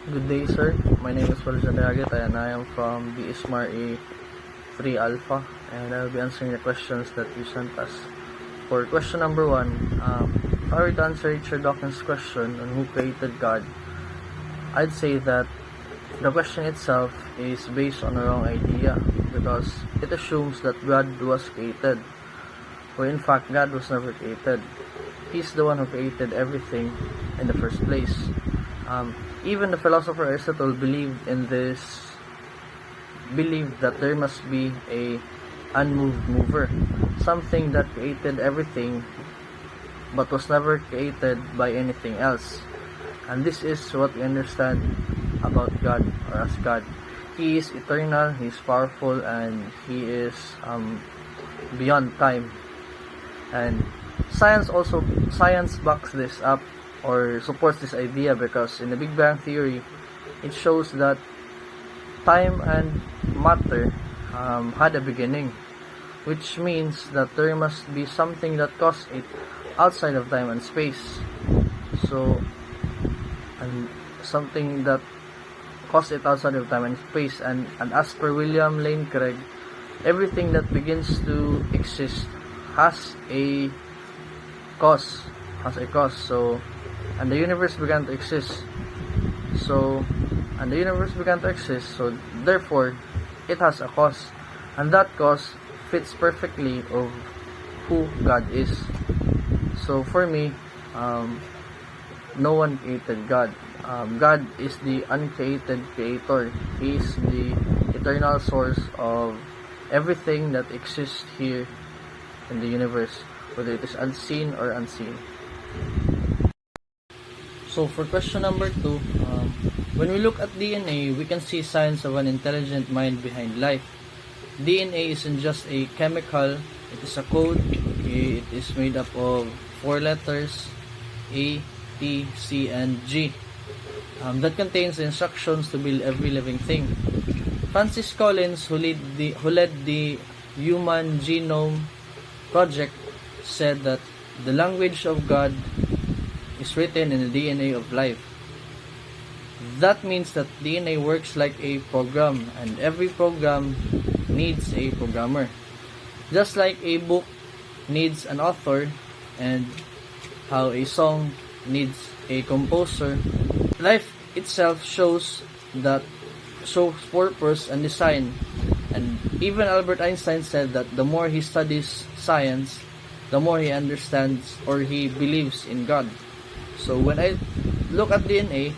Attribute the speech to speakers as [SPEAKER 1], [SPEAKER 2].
[SPEAKER 1] Good day, sir. My name is Valjan Agata and I am from the ISMAR 3 Alpha, and I'll be answering the questions that you sent us. For question number 1, if I were to answer Richard Dawkins' question on who created God, I'd say that the question itself is based on a wrong idea because it assumes that God was created, where in fact God was never created. He's the one who created everything in the first place. Even the philosopher Aristotle believed that there must be a unmoved mover, something that created everything but was never created by anything else. And this is what we understand about God, or as God. He is eternal, He is powerful, and He is beyond time. And science backs this up or supports this idea because in the Big Bang Theory, it shows that time and matter had a beginning, which means that there must be something that caused it outside of time and space. So, and something that caused it outside of time and space, and as per William Lane Craig, everything that begins to exist has a cause. So, and the universe began to exist. So therefore, it has a cause, and that cause fits perfectly of who God is. So for me, no one created God. God is the uncreated creator. He is the eternal source of everything that exists here in the universe, whether it is unseen or unseen. So for question number 2, when we look at DNA, we can see signs of an intelligent mind behind life. DNA isn't just a chemical, it is a code. It is made up of 4 letters, A, T, C, and G, that contains the instructions to build every living thing. Francis Collins, who led the Human Genome Project, said that the language of God is written in the DNA of life. That means that DNA works like a program, and every program needs a programmer. Just like a book needs an author, and how a song needs a composer, life itself shows purpose and design. And even Albert Einstein said that the more he studies science, the more he understands or he believes in God. So when I look at DNA,